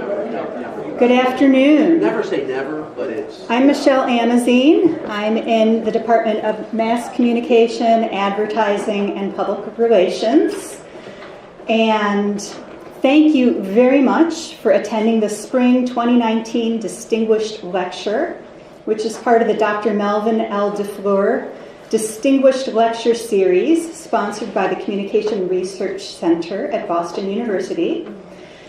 Good afternoon. Never say never, but it's... I'm Michelle Amazine. I'm in the Department of Mass Communication, Advertising, and Public Relations. And thank you very much for attending the Spring 2019 Distinguished Lecture, which is part of the Dr. Melvin L. DeFleur Distinguished Lecture Series, sponsored by the Communication Research Center at Boston University.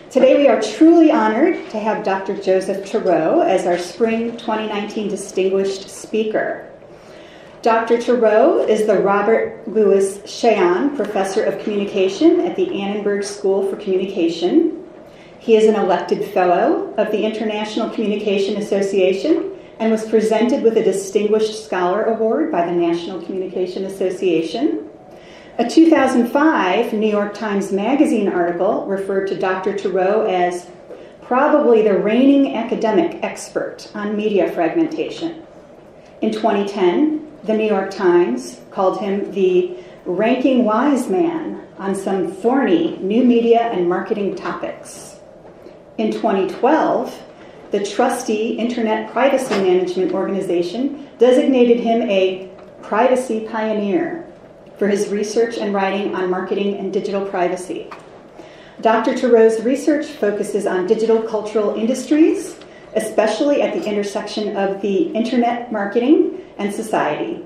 Today we are truly honored to have Dr. Joseph Turow as our Spring 2019 Distinguished Speaker. Dr. Turow is the Robert Louis Cheon Professor of Communication at the Annenberg School for Communication. He is an elected Fellow of the International Communication Association and was presented with a Distinguished Scholar Award by the National Communication Association. A 2005 New York Times Magazine article referred to Dr. Turow as probably the reigning academic expert on media fragmentation. In 2010, the New York Times called him the ranking wise man on some thorny new media and marketing topics. In 2012, the trustee Internet Privacy Management Organization designated him a privacy pioneer for his research and writing on marketing and digital privacy. Dr. Turow's research focuses on digital cultural industries, especially at the intersection of the internet marketing and society,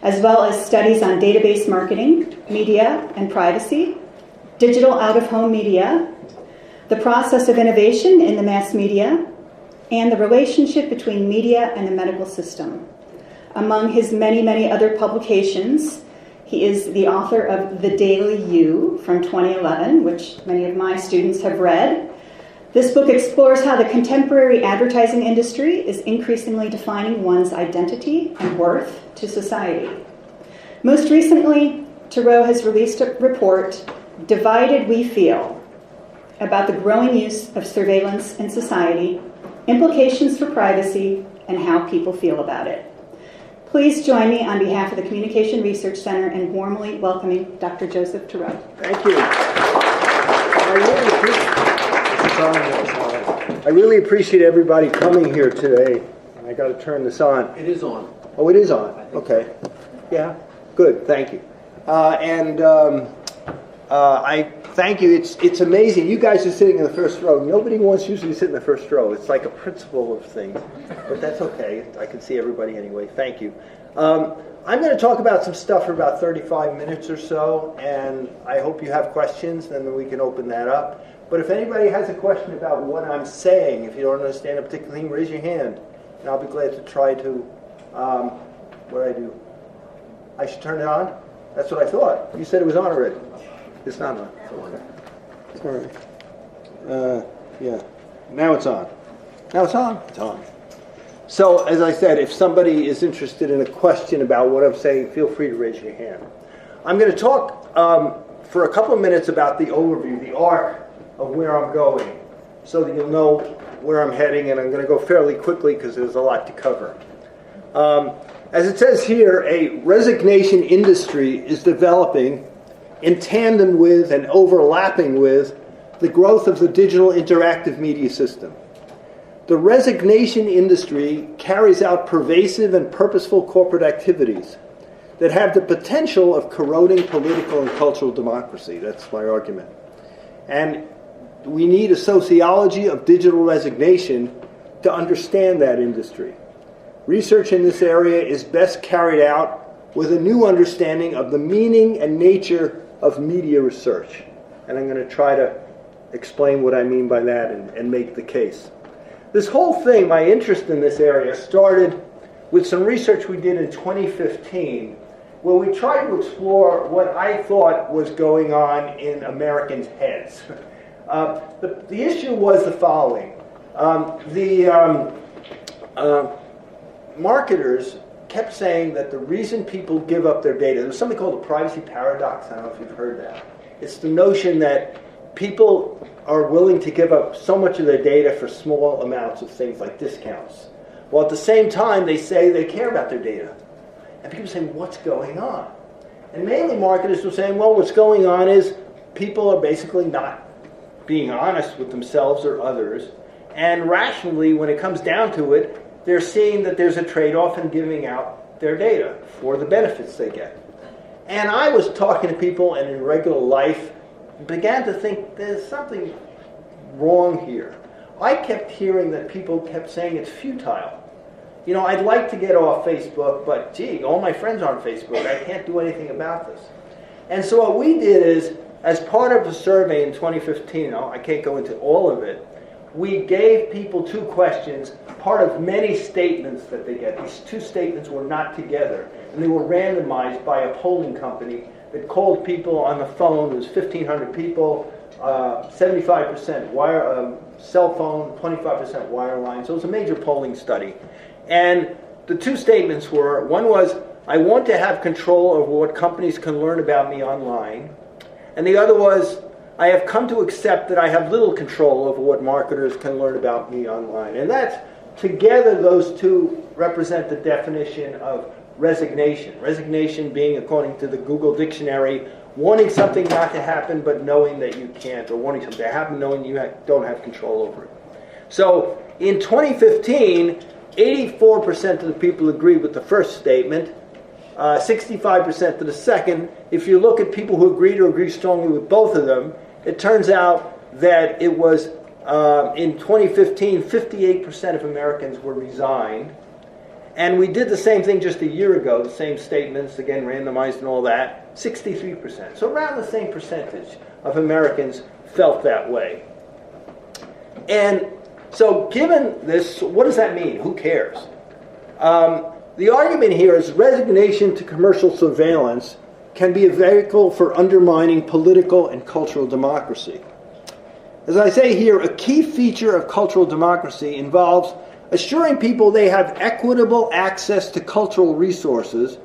as well as studies on database marketing, media and privacy, digital out-of-home media, the process of innovation in the mass media, and the relationship between media and the medical system. Among his many, many other publications, he is the author of The Daily You from 2011, which many of my students have read. This book explores how the contemporary advertising industry is increasingly defining one's identity and worth to society. Most recently, Turow has released a report, Divided We Feel, about the growing use of surveillance in society, implications for privacy, and how people feel about it. Please join me on behalf of the Communication Research Center in warmly welcoming Dr. Joseph Turow. Thank you. I really appreciate everybody coming here today. I got to turn this on. It is on. Oh, it is on. Okay. Yeah. Good. Thank you. I thank you. It's amazing. You guys are sitting in the first row. Nobody wants usually to sit in the first row. It's like a principle of things, but that's okay. I can see everybody anyway. Thank you. I'm going to talk about some stuff for about 35 minutes or so, and I hope you have questions, and then we can open that up. But if anybody has a question about what I'm saying, if you don't understand a particular thing, raise your hand, and I'll be glad to try to. What do I do? I should turn it on? That's what I thought. You said it was on already. It's not on. Okay. It's all right. Yeah. Now it's on. Now it's on. It's on. So, as I said, if somebody is interested in a question about what I'm saying, feel free to raise your hand. I'm going to talk for a couple of minutes about the overview, the arc of where I'm going, so that you'll know where I'm heading, and I'm going to go fairly quickly because there's a lot to cover. As it says here, a resignation industry is developing in tandem with and overlapping with the growth of the digital interactive media system. The resignation industry carries out pervasive and purposeful corporate activities that have the potential of corroding political and cultural democracy. That's my argument. And we need a sociology of digital resignation to understand that industry. Research in this area is best carried out with a new understanding of the meaning and nature of media research. And I'm going to try to explain what I mean by that and make the case. This whole thing, my interest in this area, started with some research we did in 2015, where we tried to explore what I thought was going on in Americans' heads. The issue was the following. Marketers kept saying that the reason people give up their data, there's something called the privacy paradox. I don't know if you've heard that. It's the notion that people are willing to give up so much of their data for small amounts of things like discounts, while at the same time they say they care about their data. And people are saying, what's going on? And mainly marketers were saying, well, what's going on is people are basically not being honest with themselves or others, And rationally, when it comes down to it, they're seeing that there's a trade-off in giving out their data for the benefits they get. And I was talking to people, and in regular life, began to think there's something wrong here. I kept hearing that people kept saying it's futile. You know, I'd like to get off Facebook, but gee, all my friends are on Facebook. I can't do anything about this. And so what we did is, as part of a survey in 2015, I can't go into all of it, we gave people 2 questions, part of many statements that they get. These 2 statements were not together, and they were randomized by a polling company that called people on the phone. It was 1,500 people, 75% wire, cell phone, 25% wireline. So it was a major polling study. And the 2 statements were, one was, I want to have control over what companies can learn about me online. And the other was, I have come to accept that I have little control over what marketers can learn about me online. And that's, together, those 2 represent the definition of resignation. Resignation being, according to the Google Dictionary, wanting something not to happen but knowing that you can't, or wanting something to happen knowing you don't have control over it. So in 2015, 84% of the people agree with the first statement, 65% to the second. If you look at people who agreed or agree strongly with both of them, it turns out that it was, in 2015, 58% of Americans were resigned. And we did the same thing just a year ago, the same statements, again randomized and all that, 63%. So around the same percentage of Americans felt that way. And so given this, what does that mean? Who cares? The argument here is resignation to commercial surveillance can be a vehicle for undermining political and cultural democracy. As I say here, a key feature of cultural democracy involves assuring people they have equitable access to cultural resources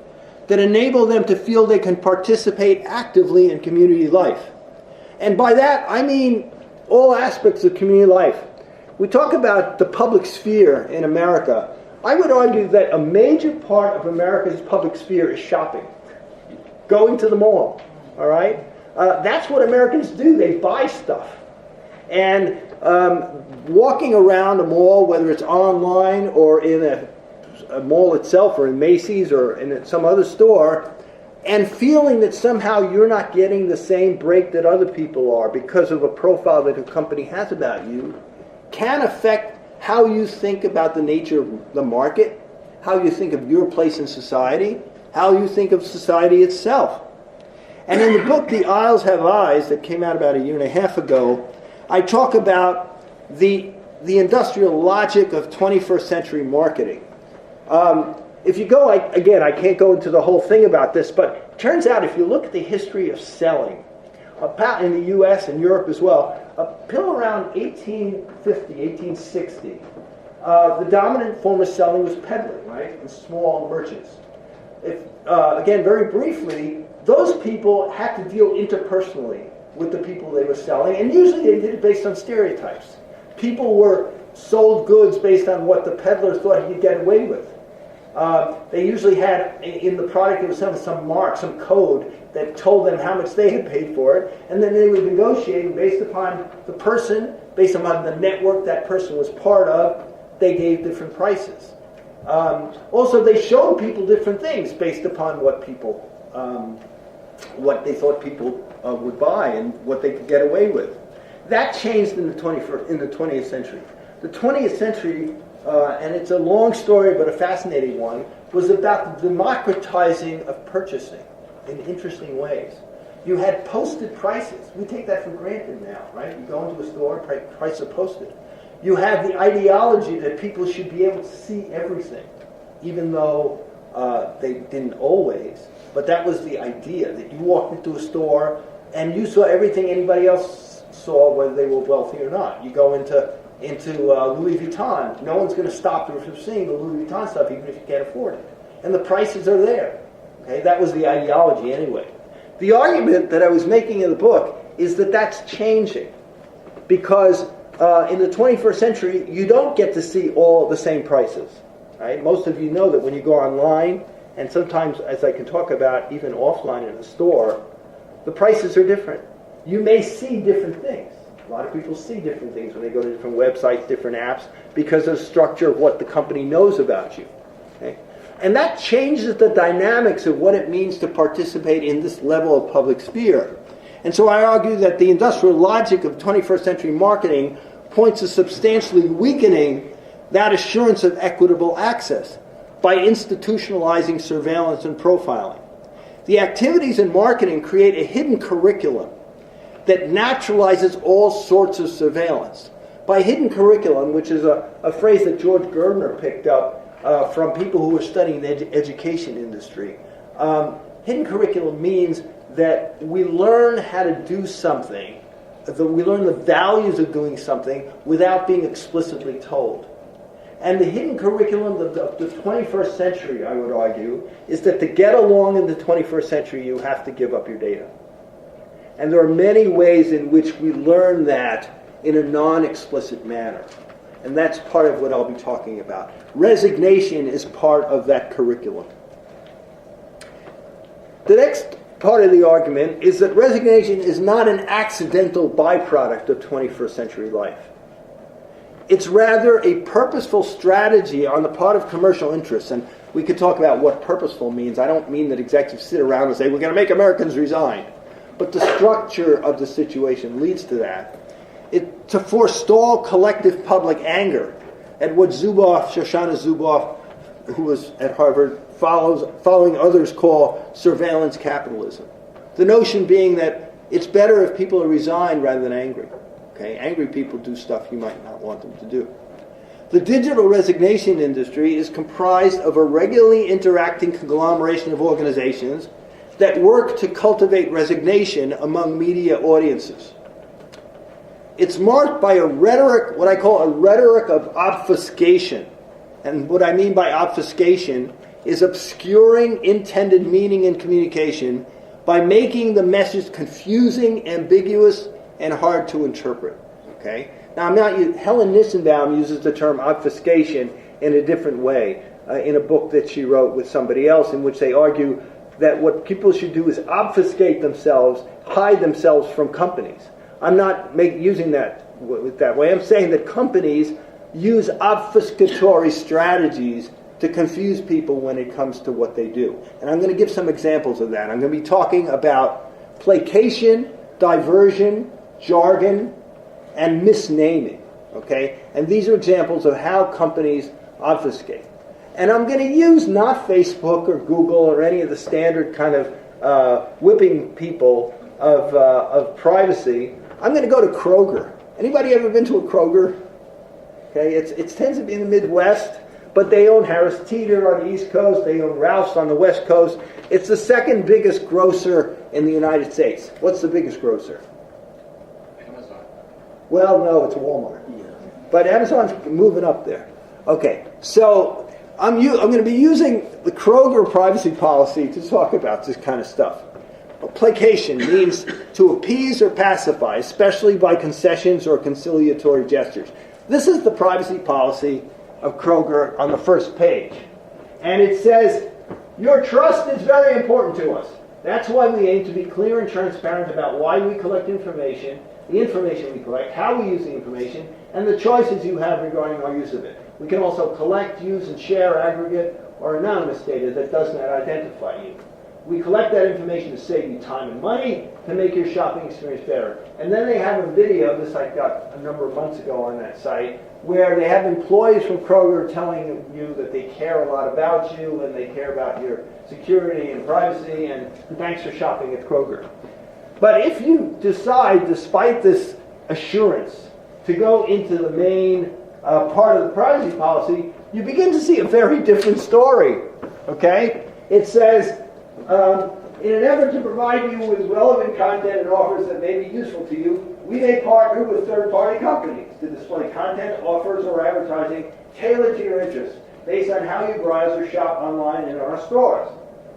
that enable them to feel they can participate actively in community life. And by that, I mean all aspects of community life. We talk about the public sphere in America. I would argue that a major part of America's public sphere is shopping. Going to the mall, all right? That's what Americans do. They buy stuff. And walking around a mall, whether it's online or in a mall itself or in Macy's or in some other store, and feeling that somehow you're not getting the same break that other people are because of a profile that a company has about you, can affect how you think about the nature of the market, how you think of your place in society, how you think of society itself. And in the book, The Isles Have Eyes, that came out about a year and a half ago, I talk about the industrial logic of 21st century marketing. If you go, again, I can't go into the whole thing about this, but it turns out if you look at the history of selling, about in the U.S. and Europe as well, until around 1850, 1860, the dominant form of selling was peddling, right, and small merchants. Again, very briefly, those people had to deal interpersonally with the people they were selling, and usually they did it based on stereotypes. People were sold goods based on what the peddler thought he could get away with. They usually had in the product, there was some mark, some code that told them how much they had paid for it, and then they would negotiate based upon the person, based upon the network that person was part of. They gave different prices. Also, they showed people different things based upon what they thought people would buy and what they could get away with. That changed in the 20th century. The 20th century, and it's a long story but a fascinating one, was about the democratizing of purchasing in interesting ways. You had posted prices. We take that for granted now, right? You go into a store, prices are posted. You have the ideology that people should be able to see everything, even though they didn't always. But that was the idea, that you walked into a store and you saw everything anybody else saw, whether they were wealthy or not. You go into Louis Vuitton, no one's going to stop you from seeing the Louis Vuitton stuff, even if you can't afford it. And the prices are there. Okay, that was the ideology anyway. The argument that I was making in the book is that that's changing, because in the 21st century, you don't get to see all the same prices. Right? Most of you know that when you go online, and sometimes, as I can talk about, even offline in a store, the prices are different. You may see different things. A lot of people see different things when they go to different websites, different apps, because of the structure of what the company knows about you. Okay? And that changes the dynamics of what it means to participate in this level of public sphere. And so I argue that the industrial logic of 21st century marketing points to substantially weakening that assurance of equitable access by institutionalizing surveillance and profiling. The activities in marketing create a hidden curriculum that naturalizes all sorts of surveillance. By hidden curriculum, which is a phrase that George Gardner picked up from people who were studying the education industry, hidden curriculum means that we learn how to do something, we learn the values of doing something without being explicitly told. And the hidden curriculum of the 21st century, I would argue, is that to get along in the 21st century, you have to give up your data. And there are many ways in which we learn that in a non-explicit manner. And that's part of what I'll be talking about. Resignation is part of that curriculum. The next part of the argument is that resignation is not an accidental byproduct of 21st century life. It's rather a purposeful strategy on the part of commercial interests. And we could talk about what purposeful means. I don't mean that executives sit around and say, we're going to make Americans resign. But the structure of the situation leads to that. To forestall collective public anger at what Shoshana Zuboff, who was at Harvard, following others call surveillance capitalism. The notion being that it's better if people are resigned rather than angry. Okay? Angry people do stuff you might not want them to do. The digital resignation industry is comprised of a regularly interacting conglomeration of organizations that work to cultivate resignation among media audiences. It's marked by a rhetoric, what I call a rhetoric of obfuscation. And what I mean by obfuscation is obscuring intended meaning in communication by making the message confusing, ambiguous, and hard to interpret. Okay? Now, Helen Nissenbaum uses the term obfuscation in a different way in a book that she wrote with somebody else, in which they argue that what people should do is obfuscate themselves, hide themselves from companies. I'm not using that way. I'm saying that companies use obfuscatory strategies to confuse people when it comes to what they do. And I'm going to give some examples of that. I'm going to be talking about placation, diversion, jargon, and misnaming. Okay? And these are examples of how companies obfuscate. And I'm going to use not Facebook or Google or any of the standard kind of whipping people of privacy. I'm going to go to Kroger. Anybody ever been to a Kroger? Okay, it tends to be in the Midwest, but they own Harris Teeter on the East Coast. They own Ralph's on the West Coast. It's the second biggest grocer in the United States. What's the biggest grocer? Amazon. Well, no, it's Walmart. Yeah. But Amazon's moving up there. Okay, so I'm going to be using the Kroger privacy policy to talk about this kind of stuff. Placation means to appease or pacify, especially by concessions or conciliatory gestures. This is the privacy policy of Kroger on the first page. And it says, your trust is very important to us. That's why we aim to be clear and transparent about why we collect information, the information we collect, how we use the information, and the choices you have regarding our use of it. We can also collect, use, and share aggregate or anonymous data that does not identify you. We collect that information to save you time and money, to make your shopping experience better. And then they have a video, this I got a number of months ago on that site, where they have employees from Kroger telling you that they care a lot about you and they care about your security and privacy, and thanks for shopping at Kroger. But if you decide, despite this assurance, to go into the main part of the privacy policy, you begin to see a very different story. Okay? It says, in an effort to provide you with relevant content and offers that may be useful to you, we may partner with third-party companies to display content, offers, or advertising tailored to your interests based on how you browse or shop online in our stores.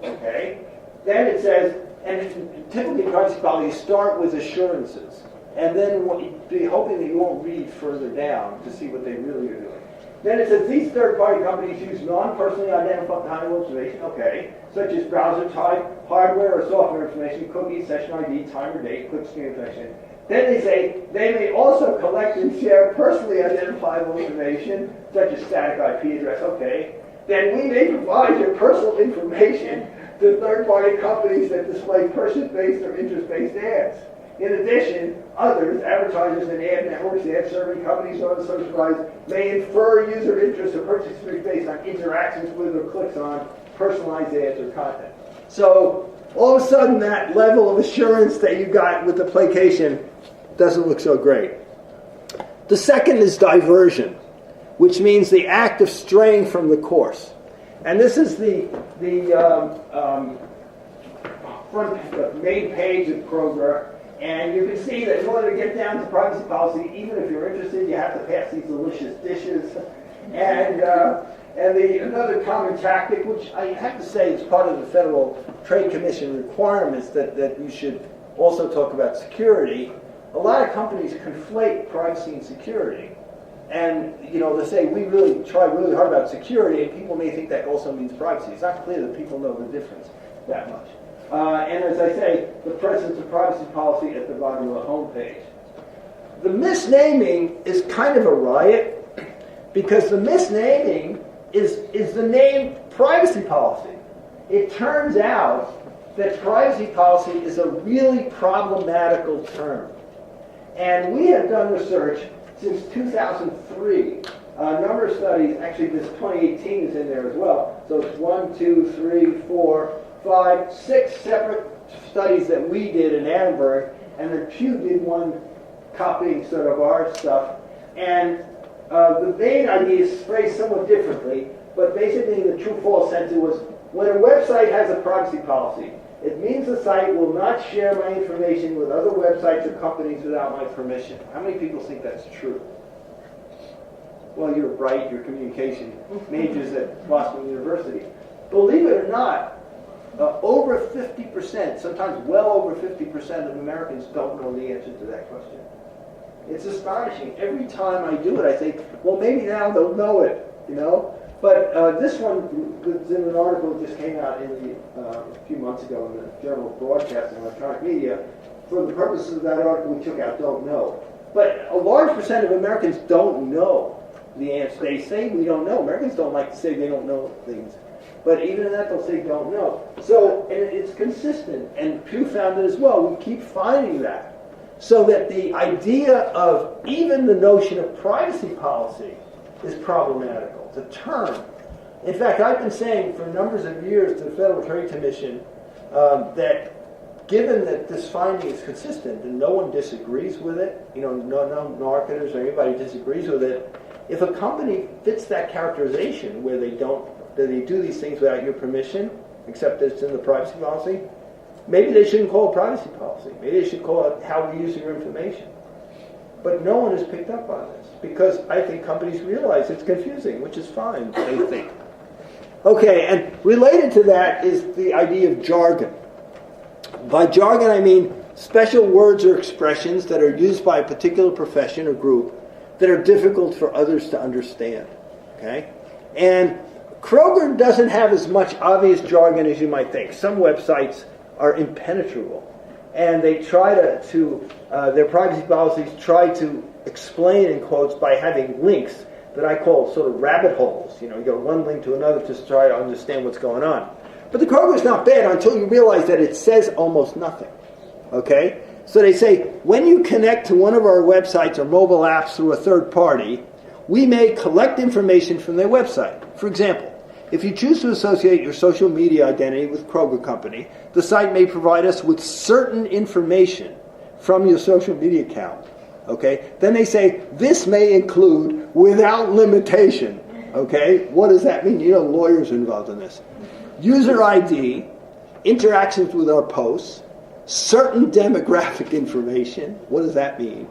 Okay? Then it says, and typically in privacy policy, you start with assurances, and then be hoping that you won't read further down to see what they really are doing. Then it says these third-party companies use non-personally identifiable information, okay, such as browser type, hardware or software information, cookies, session ID, time or date, clickstream information. Then they say they may also collect and share personally identifiable information, such as static IP address. Okay. Then we may provide your personal information to third-party companies that display person-based or interest-based ads. In addition, others, advertisers and ad networks, ad-serving companies, or other service providers, may infer user interest or purchase history based on interactions with or clicks on personalized ads or content. So all of a sudden, that level of assurance that you got with the placation doesn't look so great. The second is diversion, which means the act of straying from the course. And this is the main page of Kroger. And you can see that in order to get down to privacy policy, even if you're interested, you have to pass these delicious dishes. And another common tactic, which I have to say is part of the Federal Trade Commission requirements, that you should also talk about security. A lot of companies conflate privacy and security. And, they say, we really try really hard about security, and people may think that also means privacy. It's not clear that people know the difference that much. And as I say, the presence of privacy policy at the bottom of the homepage. The misnaming is kind of a riot, because the misnaming is the name privacy policy. It turns out that privacy policy is a really problematical term. And we have done research since 2003. A number of studies, actually this 2018 is in there as well. So it's 1, 2, 3, 4, 5, 6 separate studies that we did in Annenberg, and then Pew did one copying sort of our stuff. And the main idea is phrased somewhat differently, but basically in the true-false sense it was, when a website has a privacy policy, it means the site will not share my information with other websites or companies without my permission. How many people think that's true? Well, you're bright, you're communication majors at Boston University. Believe it or not, over 50%, sometimes well over 50% of Americans don't know the answer to that question. It's astonishing. Every time I do it, I think, well, maybe now they'll know it, But this one was in an article that just came out a few months ago in the Journal of Broadcasting and Electronic Media. For the purposes of that article, we took out don't know. But a large percent of Americans don't know the answer. They say we don't know. Americans don't like to say they don't know things. But even in that, they'll say don't know. So, and it's consistent. And Pew found it as well. We keep finding that. So that the idea of even the notion of privacy policy is problematical. It's a term. In fact, I've been saying for numbers of years to the Federal Trade Commission that given that this finding is consistent and no one disagrees with it, no marketers or anybody disagrees with it, if a company fits that characterization where they do these things without your permission, except that it's in the privacy policy, maybe they shouldn't call it privacy policy. Maybe they should call it how we use your information. But no one has picked up on this because I think companies realize it's confusing, which is fine, they think. Okay, and related to that is the idea of jargon. By jargon, I mean special words or expressions that are used by a particular profession or group that are difficult for others to understand. Okay? And Kroger doesn't have as much obvious jargon as you might think. Some websites are impenetrable. And they try to their privacy policies try to explain, in quotes, by having links that I call sort of rabbit holes. You go one link to another to try to understand what's going on. But the Kroger's not bad until you realize that it says almost nothing. Okay? So they say, when you connect to one of our websites or mobile apps through a third party, we may collect information from their website. For example, if you choose to associate your social media identity with Kroger Company, the site may provide us with certain information from your social media account. Okay? Then they say, this may include without limitation. Okay? What does that mean? Lawyers are involved in this. User ID, interactions with our posts, certain demographic information. What does that mean?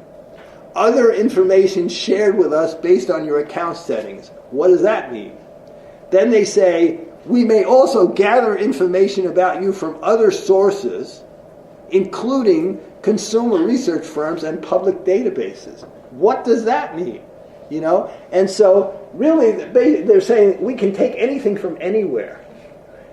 Other information shared with us based on your account settings. What does that mean? Then they say, we may also gather information about you from other sources, including consumer research firms and public databases. What does that mean? And so, really, they're saying we can take anything from anywhere.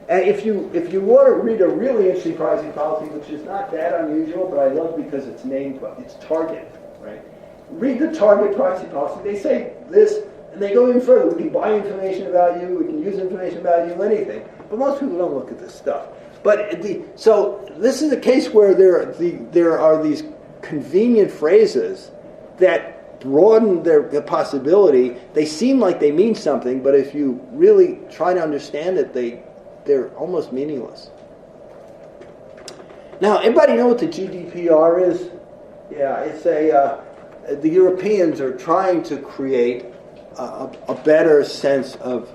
And if you want to read a really interesting privacy policy, which is not that unusual, but I love because it's named, it's Target, right? Read the Target privacy policy. They say this, and they go even further. We can buy information about you. We can use information about you, anything. But most people don't look at this stuff. But so this is a case where there are these convenient phrases that broaden the possibility. They seem like they mean something, but if you really try to understand it, they're almost meaningless. Now, everybody know what the GDPR is? Yeah, it's the Europeans are trying to create a better sense of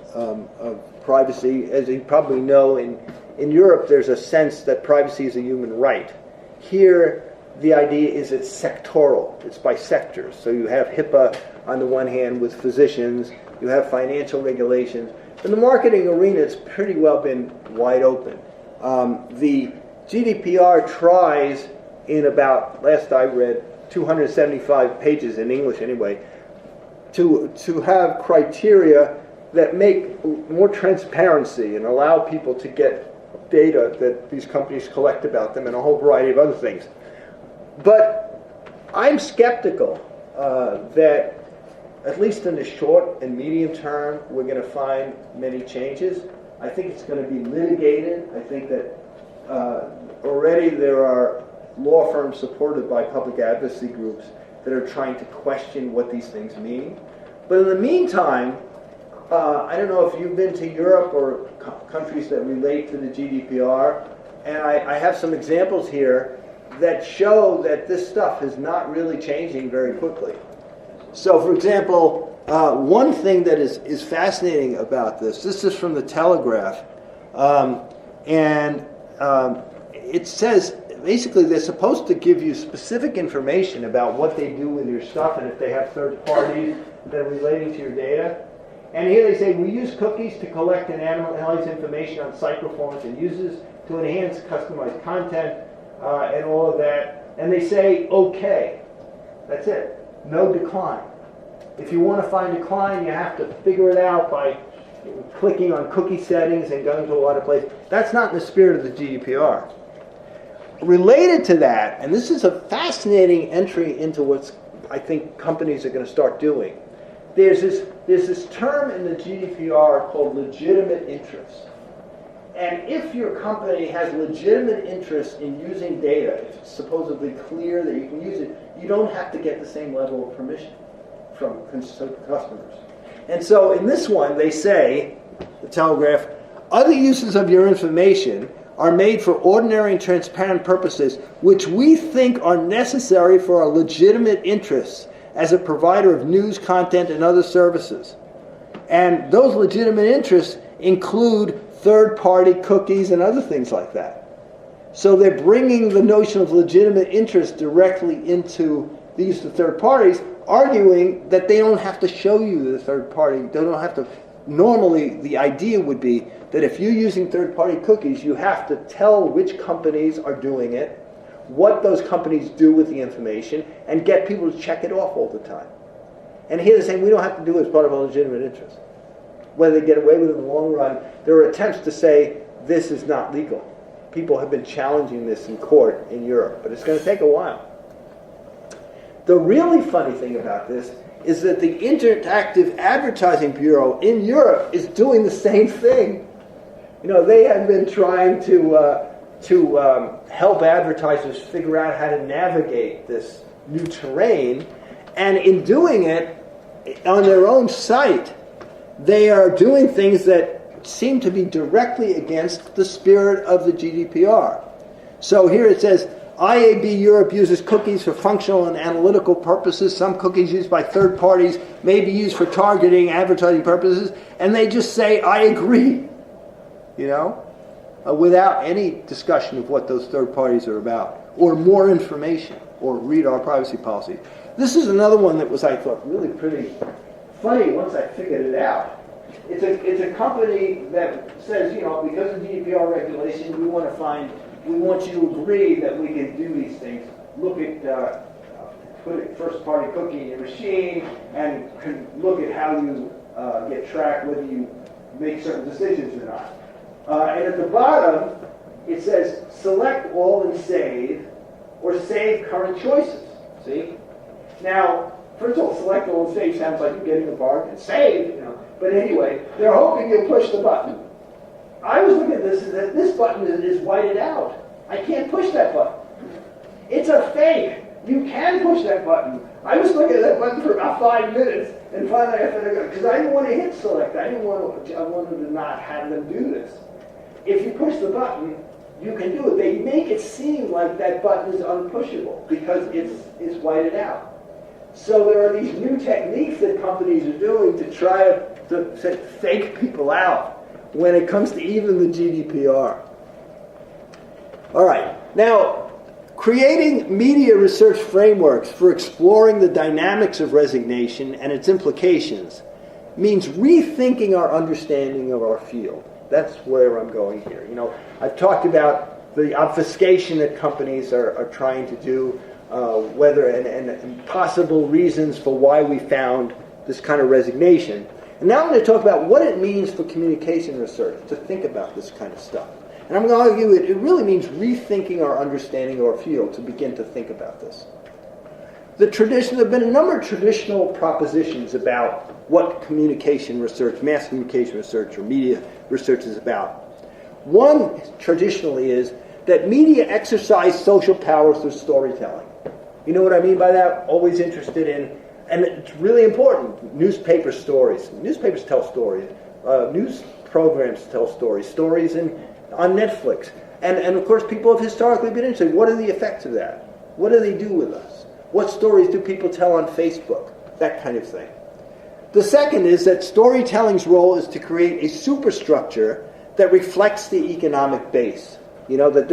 privacy. As you probably know, in Europe, there's a sense that privacy is a human right. Here, the idea is it's sectoral. It's by sectors. So you have HIPAA on the one hand with physicians. You have financial regulations. In the marketing arena, it's pretty well been wide open. The GDPR tries in about, last I read, 275 pages in English anyway, to have criteria that make more transparency and allow people to get data that these companies collect about them and a whole variety of other things. But I'm skeptical that, at least in the short and medium term, we're going to find many changes. I think it's going to be litigated. I think that already there are law firms supported by public advocacy groups that are trying to question what these things mean. But in the meantime, I don't know if you've been to Europe or countries that relate to the GDPR, and I have some examples here that show that this stuff is not really changing very quickly. So, for example, one thing that is fascinating about this is from the Telegraph, and it says, basically, they're supposed to give you specific information about what they do with your stuff and if they have third parties that are relating to your data. And here they say, we use cookies to collect and analyze information on site performance and uses to enhance customized content and all of that. And they say, okay, that's it. No decline. If you want to find decline, you have to figure it out by clicking on cookie settings and going to a lot of places. That's not in the spirit of the GDPR. Related to that, and this is a fascinating entry into what I think companies are going to start doing, there's this term in the GDPR called legitimate interest. And if your company has legitimate interest in using data, if it's supposedly clear that you can use it, you don't have to get the same level of permission from customers. And so in this one, they say, the Telegraph, other uses of your information are made for ordinary and transparent purposes, which we think are necessary for our legitimate interests as a provider of news, content, and other services. And those legitimate interests include third-party cookies and other things like that. So they're bringing the notion of legitimate interest directly into the use of third parties, arguing that they don't have to show you the third party. They don't have to. Normally, the idea would be that if you're using third-party cookies, you have to tell which companies are doing it, what those companies do with the information, and get people to check it off all the time. And here they're saying we don't have to do it as part of a legitimate interest. Whether they get away with it in the long run, there are attempts to say this is not legal. People have been challenging this in court in Europe, but it's going to take a while. The really funny thing about this is that the Interactive Advertising Bureau in Europe is doing the same thing. You know, they have been trying to help advertisers figure out how to navigate this new terrain, and in doing it on their own site, they are doing things that seem to be directly against the spirit of the GDPR. So here it says, IAB Europe uses cookies for functional and analytical purposes. Some cookies used by third parties may be used for targeting, advertising purposes, and they just say, I agree, without any discussion of what those third parties are about, or more information, or read our privacy policy. This is another one that was, I thought, really pretty funny once I figured it out. It's a company that says, because of GDPR regulation, we want you to agree that we can do these things. Look at, put a first-party cookie in your machine, and look at how you get tracked, whether you make certain decisions or not. And at the bottom, it says select all and save, or save current choices. See? Now, first of all, select all and save sounds like you're getting a bargain. Save, you know. But anyway, they're hoping you'll push the button. I was looking at this and that this button is whited out. I can't push that button. It's a fake. You can push that button. I was looking at that button for about 5 minutes, and finally I thought, because I didn't want to hit select. I wanted to not have them do this. If you push the button, you can do it. They make it seem like that button is unpushable because it's whited out. So there are these new techniques that companies are doing to try to fake people out when it comes to even the GDPR. All right. Now, creating media research frameworks for exploring the dynamics of resignation and its implications means rethinking our understanding of our field. That's where I'm going here. You know, I've talked about the obfuscation that companies are trying to do, whether and possible reasons for why we found this kind of resignation. And now I'm going to talk about what it means for communication research to think about this kind of stuff. And I'm going to argue it really means rethinking our understanding of our field to begin to think about this. There have been a number of traditional propositions about what communication research, mass communication research, or media research is about. One, traditionally, is that media exercise social power through storytelling. You know what I mean by that? Always interested in, and it's really important, newspaper stories. Newspapers tell stories. News programs tell stories. Stories on Netflix. And of course, people have historically been interested. What are the effects of that? What do they do with us? What stories do people tell on Facebook? That kind of thing. The second is that storytelling's role is to create a superstructure that reflects the economic base. You know, that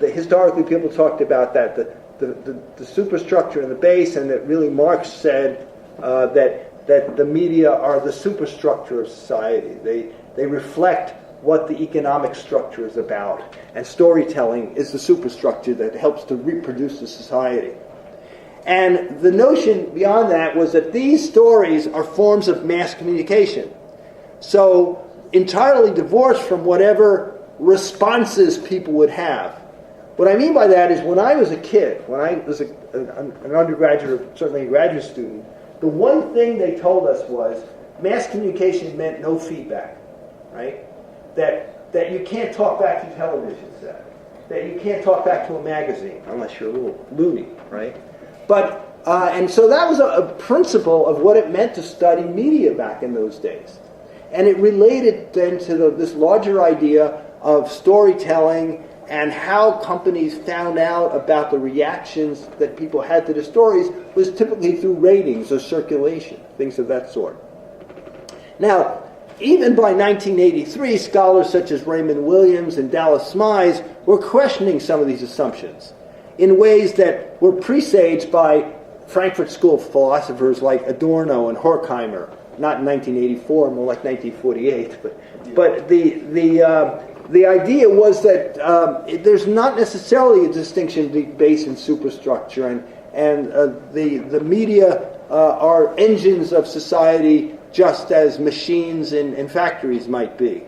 historically people talked about that, the superstructure and the base, and that really Marx said that the media are the superstructure of society. They reflect what the economic structure is about, and storytelling is the superstructure that helps to reproduce the society. And the notion beyond that was that these stories are forms of mass communication. So entirely divorced from whatever responses people would have. What I mean by that is when I was a kid, when I was an undergraduate, or certainly a graduate student, the one thing they told us was mass communication meant no feedback, right? That you can't talk back to television set, that you can't talk back to a magazine unless you're a little loony, right? But and so that was a principle of what it meant to study media back in those days. And it related then to this larger idea of storytelling and how companies found out about the reactions that people had to the stories was typically through ratings or circulation, things of that sort. Now, even by 1983, scholars such as Raymond Williams and Dallas Smies were questioning some of these assumptions in ways that were presaged by Frankfurt School philosophers like Adorno and Horkheimer, not in 1984, more like 1948. But the idea was that there's not necessarily a distinction between base and superstructure, and the media are engines of society just as machines in factories might be.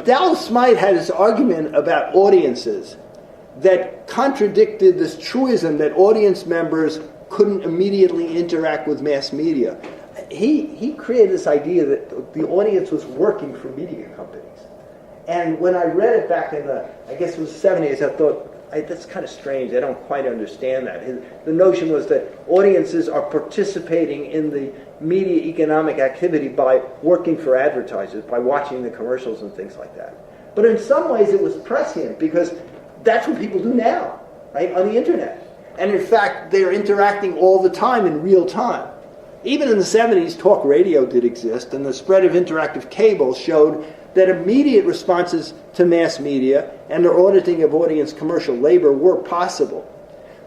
Dallas Smythe had this argument about audiences that contradicted this truism that audience members couldn't immediately interact with mass media. He created this idea that the audience was working for media companies. And when I read it back in I guess it was the 70s, I thought, that's kind of strange. I don't quite understand that. The notion was that audiences are participating in the media economic activity by working for advertisers, by watching the commercials and things like that. But in some ways it was prescient because that's what people do now, right, on the internet. And in fact, they're interacting all the time in real time. Even in the 70s, talk radio did exist, and the spread of interactive cable showed that immediate responses to mass media and the auditing of audience commercial labor were possible.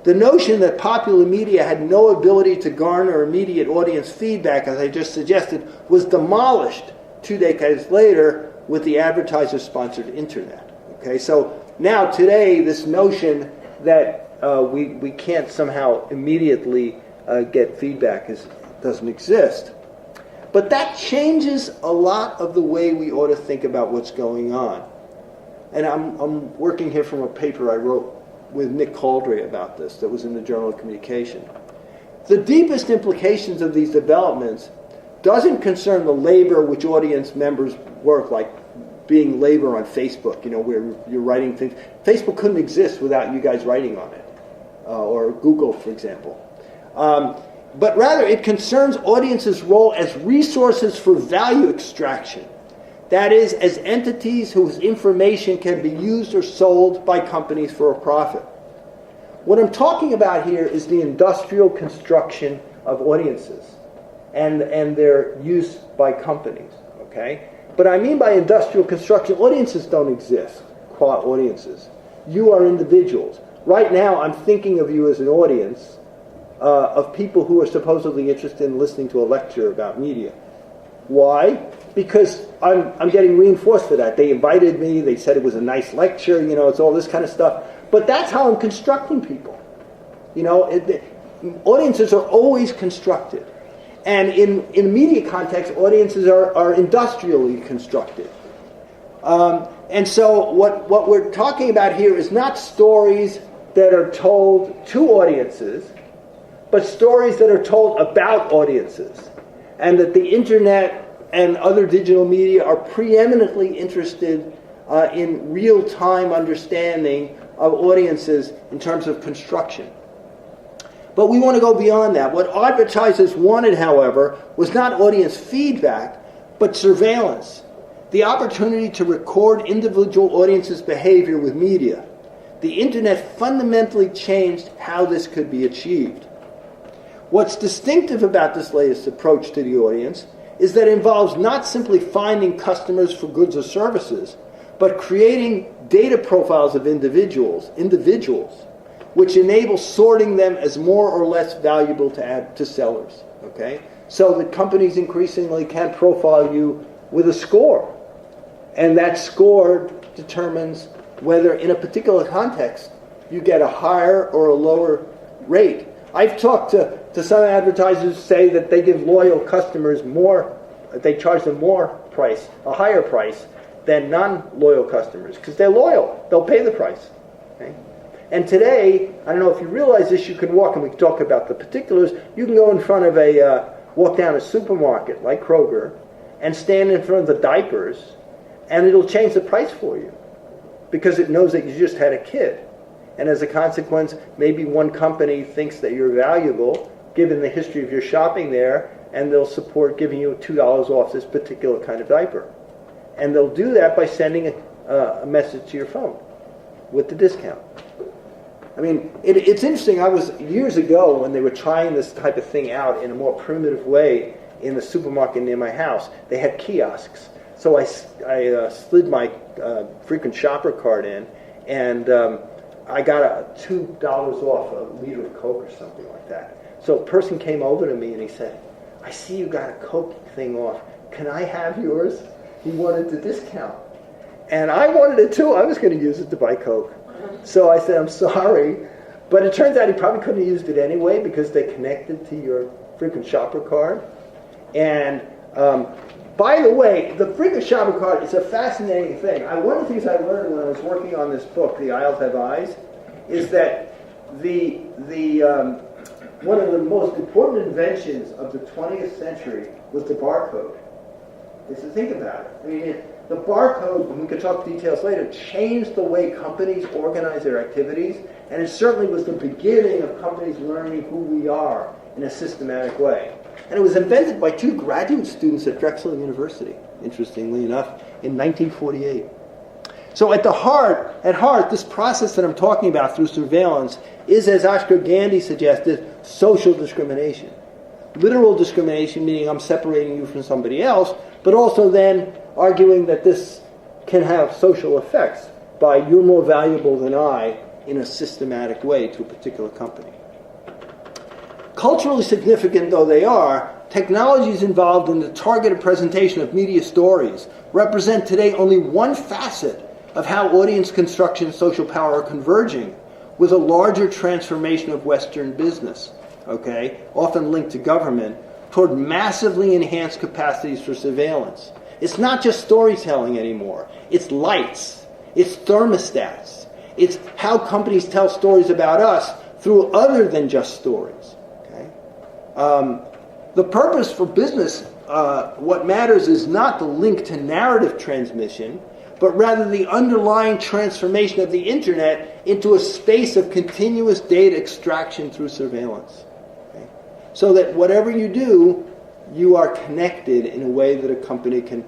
The notion that popular media had no ability to garner immediate audience feedback, as I just suggested, was demolished 2 decades later with the advertiser-sponsored internet. Okay, so now today, this notion that we can't somehow immediately get feedback doesn't exist. But that changes a lot of the way we ought to think about what's going on. And I'm working here from a paper I wrote with Nick Caldry about this that was in the Journal of Communication. The deepest implications of these developments doesn't concern the labor which audience members work, like being labor on Facebook, where you're writing things. Facebook couldn't exist without you guys writing on it, or Google, for example. But rather, it concerns audiences' role as resources for value extraction. That is, as entities whose information can be used or sold by companies for a profit. What I'm talking about here is the industrial construction of audiences and their use by companies, okay? But I mean by industrial construction, audiences don't exist, qua audiences. You are individuals. Right now, I'm thinking of you as an audience of people who are supposedly interested in listening to a lecture about media. Why? Because I'm getting reinforced for that. They invited me, they said it was a nice lecture, it's all this kind of stuff. But that's how I'm constructing people. Audiences are always constructed. And in media context, audiences are industrially constructed. And so what we're talking about here is not stories that are told to audiences, but stories that are told about audiences. And that the internet and other digital media are preeminently interested in real-time understanding of audiences in terms of construction. But we want to go beyond that. What advertisers wanted, however, was not audience feedback, but surveillance. The opportunity to record individual audiences' behavior with media. The internet fundamentally changed how this could be achieved. What's distinctive about this latest approach to the audience is that it involves not simply finding customers for goods or services, but creating data profiles of individuals, which enable sorting them as more or less valuable to sellers. Okay? So that companies increasingly can profile you with a score. And that score determines whether in a particular context you get a higher or a lower rate. I've talked to some advertisers who say that they give loyal customers more, they charge them more price, a higher price, than non-loyal customers, because they're loyal. They'll pay the price. Okay? And today, I don't know if you realize this, you can walk, and we can talk about the particulars, you can go in front of walk down a supermarket like Kroger, and stand in front of the diapers, and it'll change the price for you, because it knows that you just had a kid. And as a consequence, maybe one company thinks that you're valuable, given the history of your shopping there, and they'll support giving you $2 off this particular kind of diaper. And they'll do that by sending a message to your phone with the discount. I mean, it's interesting. I was, years ago, when they were trying this type of thing out in a more primitive way in the supermarket near my house, they had kiosks. So I slid my frequent shopper card in, and I got $2 off a liter of Coke or something like that. So a person came over to me and he said, "I see you got a Coke thing off. Can I have yours?" He wanted the discount. And I wanted it too. I was going to use it to buy Coke. So I said, "I'm sorry." But it turns out he probably couldn't have used it anyway because they connected to your frequent shopper card. And by the way, the frequent shopper card is a fascinating thing. One of the things I learned when I was working on this book, The Aisles Have Eyes, is that one of the most important inventions of the 20th century was the barcode. Is to think about it. I mean, the barcode, and we could talk details later, changed the way companies organize their activities, and it certainly was the beginning of companies learning who we are in a systematic way. And it was invented by 2 graduate students at Drexel University, interestingly enough, in 1948. So at heart, this process that I'm talking about through surveillance is, as Oscar Gandhi suggested, social discrimination. Literal discrimination, meaning I'm separating you from somebody else, but also then arguing that this can have social effects by you're more valuable than I in a systematic way to a particular company. Culturally significant though they are, technologies involved in the targeted presentation of media stories represent today only one facet of how audience construction and social power are converging with a larger transformation of Western business, okay, often linked to government, toward massively enhanced capacities for surveillance. It's not just storytelling anymore. It's lights. It's thermostats. It's how companies tell stories about us through other than just stories. Okay? The purpose for business, what matters is not the link to narrative transmission, but rather the underlying transformation of the internet into a space of continuous data extraction through surveillance. Okay? So that whatever you do, you are connected in a way that a company can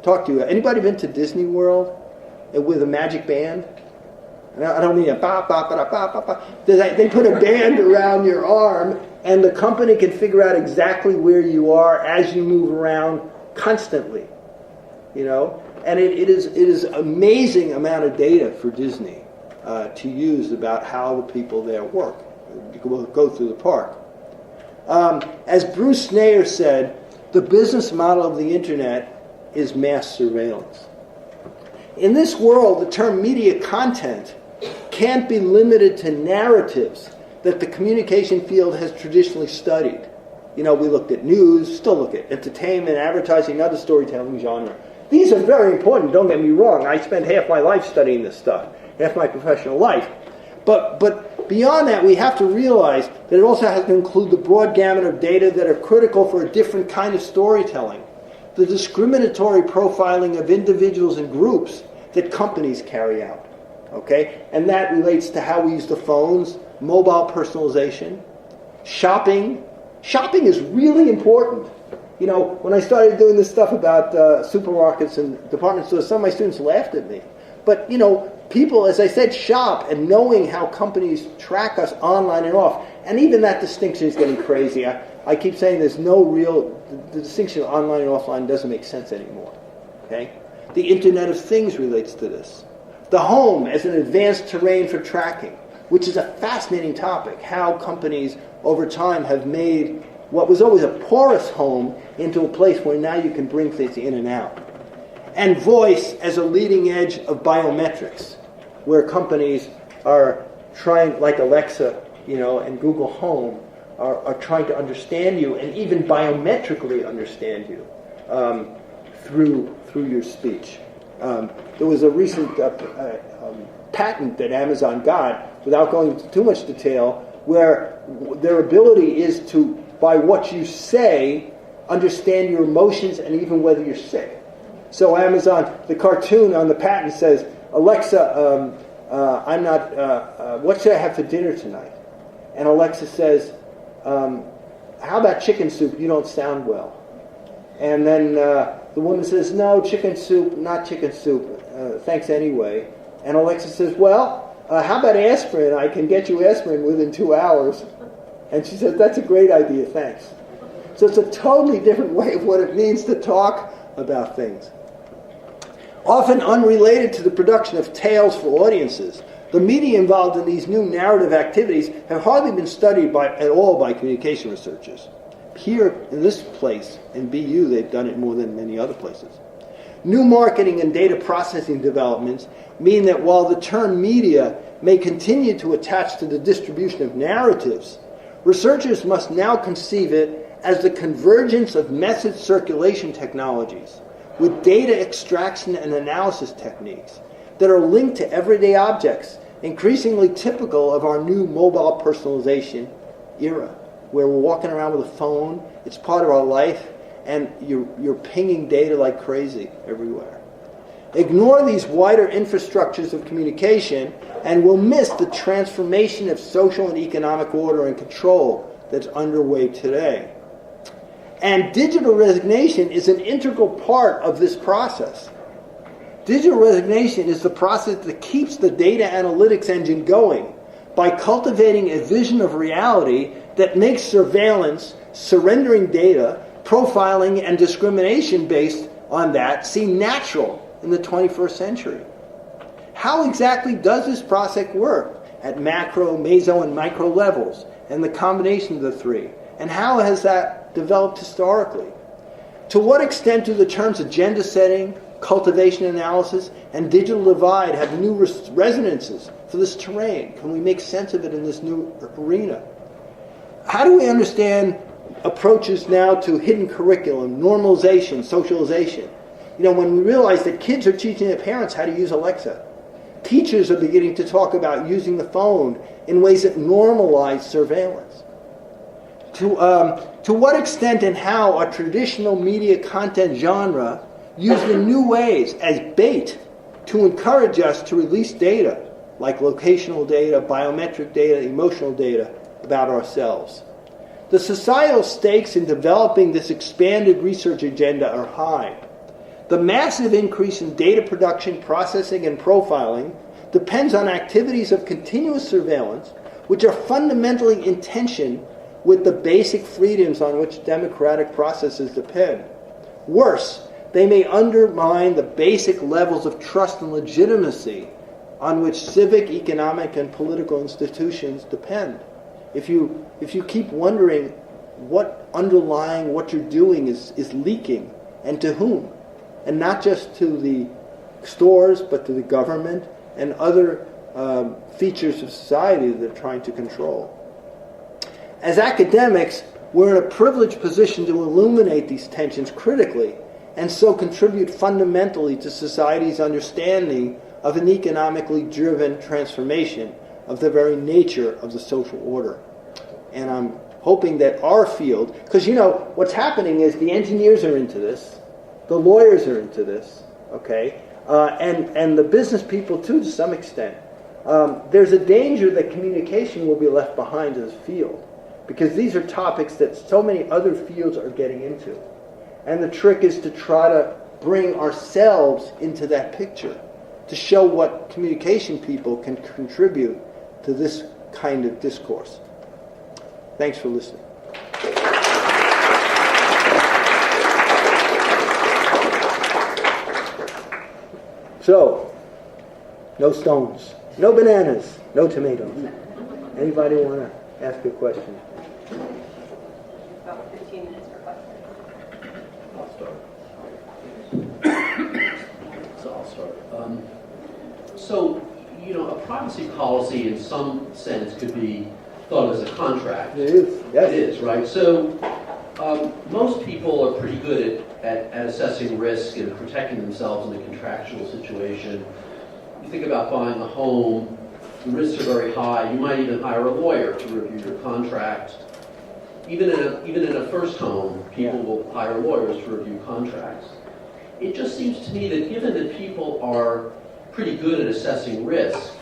talk to you. Anybody been to Disney World with a magic band? I don't mean a ba ba ba ba ba ba. They put a band around your arm, and the company can figure out exactly where you are as you move around constantly. You know, and it is amazing amount of data for Disney to use about how the people there work, go through the park. As Bruce Snayer said, the business model of the internet is mass surveillance. In this world, the term media content can't be limited to narratives that the communication field has traditionally studied. You know, we looked at news, still look at entertainment, advertising, other storytelling genre. These are very important, don't get me wrong. I spent half my life studying this stuff, half my professional life. But beyond that, we have to realize that it also has to include the broad gamut of data that are critical for a different kind of storytelling. The discriminatory profiling of individuals and groups that companies carry out. Okay? And that relates to how we use the phones, mobile personalization, shopping. Shopping is really important. You know, when I started doing this stuff about supermarkets and department stores, some of my students laughed at me. But, you know, people, as I said, shop, and knowing how companies track us online and off. And even that distinction is getting crazy. I keep saying there's no real, the distinction of online and offline doesn't make sense anymore. Okay? The Internet of Things relates to this. The home as an advanced terrain for tracking, which is a fascinating topic, how companies over time have made what was always a porous home into a place where now you can bring things in and out. And voice as a leading edge of biometrics, where companies are trying, like Alexa, you know, and Google Home, are trying to understand you and even biometrically understand you through your speech. There was a recent patent that Amazon got, without going into too much detail, where their ability is to, by what you say, understand your emotions and even whether you're sick. So Amazon, the cartoon on the patent says, Alexa, what should I have for dinner tonight? And Alexa says, how about chicken soup? You don't sound well. And then the woman says, no, chicken soup, not chicken soup. Thanks anyway. And Alexa says, well, how about aspirin? I can get you aspirin within 2 hours. And she says, that's a great idea, thanks. So it's a totally different way of what it means to talk about things. Often unrelated to the production of tales for audiences, the media involved in these new narrative activities have hardly been studied at all by communication researchers. Here, in this place, in BU, they've done it more than many other places. New marketing and data processing developments mean that while the term media may continue to attach to the distribution of narratives, researchers must now conceive it as the convergence of message circulation technologies with data extraction and analysis techniques that are linked to everyday objects, increasingly typical of our new mobile personalization era, where we're walking around with a phone, it's part of our life, and you're pinging data like crazy everywhere. Ignore these wider infrastructures of communication and we'll miss the transformation of social and economic order and control that's underway today. And digital resignation is an integral part of this process. Digital resignation is the process that keeps the data analytics engine going by cultivating a vision of reality that makes surveillance, surrendering data, profiling, and discrimination based on that seem natural in the 21st century. How exactly does this process work at macro, meso, and micro levels, and the combination of the three? And how has that developed historically? To what extent do the terms agenda setting, cultivation analysis, and digital divide have new resonances for this terrain? Can we make sense of it in this new arena? How do we understand approaches now to hidden curriculum, normalization, socialization. When we realize that kids are teaching their parents how to use Alexa, teachers are beginning to talk about using the phone in ways that normalize surveillance. To what extent and how are traditional media content genre used in new ways as bait to encourage us to release data, like locational data, biometric data, emotional data about ourselves? The societal stakes in developing this expanded research agenda are high. The massive increase in data production, processing, and profiling depends on activities of continuous surveillance, which are fundamentally in tension with the basic freedoms on which democratic processes depend. Worse, they may undermine the basic levels of trust and legitimacy on which civic, economic, and political institutions depend. If you keep wondering what underlying what you're doing is leaking, and to whom, and not just to the stores, but to the government and other features of society that they're trying to control. As academics, we're in a privileged position to illuminate these tensions critically and so contribute fundamentally to society's understanding of an economically driven transformation of the very nature of the social order. And I'm hoping that our field, because what's happening is the engineers are into this, the lawyers are into this, okay, and the business people too, to some extent. There's a danger that communication will be left behind in this field, because these are topics that so many other fields are getting into. And the trick is to try to bring ourselves into that picture, to show what communication people can contribute to this kind of discourse. Thanks for listening. So, no stones, no bananas, no tomatoes. Anybody want to ask a question? About 15 minutes for questions. I'll start. So, a privacy policy in some sense could be thought as a contract. It is, yes. It is, right? So, most people are pretty good at assessing risk and protecting themselves in a contractual situation. You think about buying a home, the risks are very high. You might even hire a lawyer to review your contract. Even in a first home, people will hire lawyers to review contracts. It just seems to me that given that people are pretty good at assessing risk,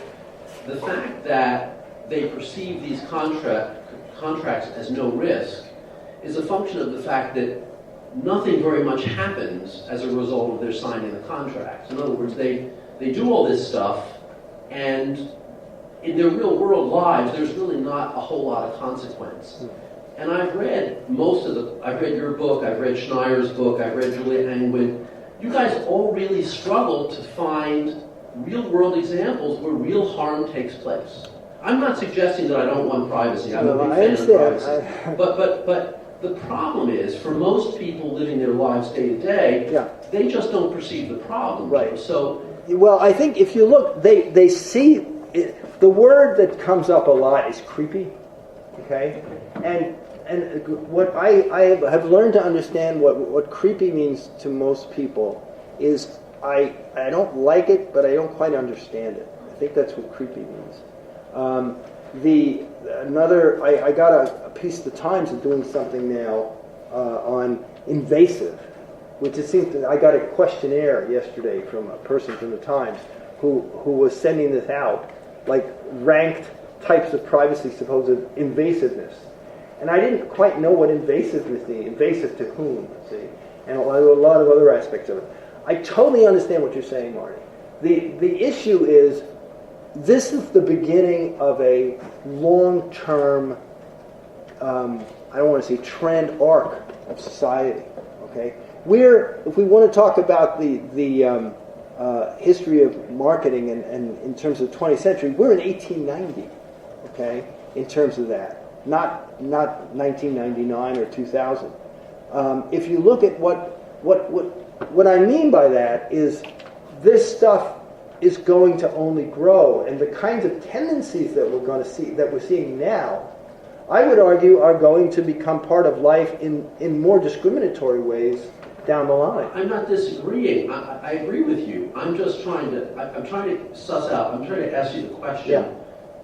the fact that they perceive these contracts as no risk is a function of the fact that nothing very much happens as a result of their signing the contracts. In other words, they do all this stuff, and in their real world lives, there's really not a whole lot of consequence. And I've read I've read your book, I've read Schneier's book, I've read Julia Angwin. You guys all really struggle to find real world examples where real harm takes place. I'm not suggesting that I don't want privacy. I'm a big fan of privacy. But the problem is, for most people living their lives day to day, they just don't perceive the problem. Right. So, well, I think if you look, they see it, the word that comes up a lot is creepy. Okay, and what I have learned to understand what creepy means to most people is I don't like it, but I don't quite understand it. I think that's what creepy means. I got a piece of the Times of doing something now on invasive, which it seems that I got a questionnaire yesterday from a person from the Times who was sending this out, like ranked types of privacy supposed invasiveness. And I didn't quite know what invasiveness means. Invasive to whom, see? And a lot of other aspects of it. I totally understand what you're saying, Marty. The issue is, this is the beginning of a long-term, I don't want to say trend arc of society. Okay, if we want to talk about the history of marketing and in terms of the 20th century, we're in 1890. Okay, in terms of that, not 1999 or 2000. If you look at what I mean by that is, this stuff is going to only grow, and the kinds of tendencies that we're going to see, that we're seeing now, I would argue, are going to become part of life in more discriminatory ways down the line. I'm not disagreeing. I agree with you. I'm just trying to, I'm trying to suss out, I'm trying to ask you the question. Yeah.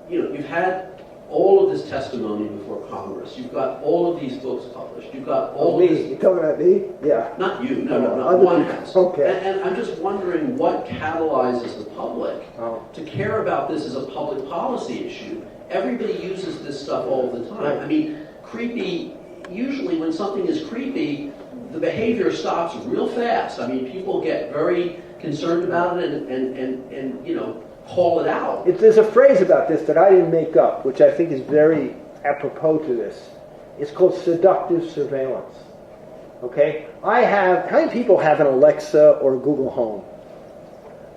You know, you've had all of this testimony before Congress. You've got all of these books published. You've got all of Me? this. You talking about me? Yeah. Not you, no, Other one people. has. Okay. And I'm just wondering what catalyzes the public to care about this as a public policy issue. Everybody uses this stuff all the time. Right. I mean, creepy, usually when something is creepy, the behavior stops real fast. I mean, people get very concerned about it and you know, call it out. There's a phrase about this that I didn't make up, which I think is very apropos to this. It's called seductive surveillance. Okay? How many people have an Alexa or a Google Home?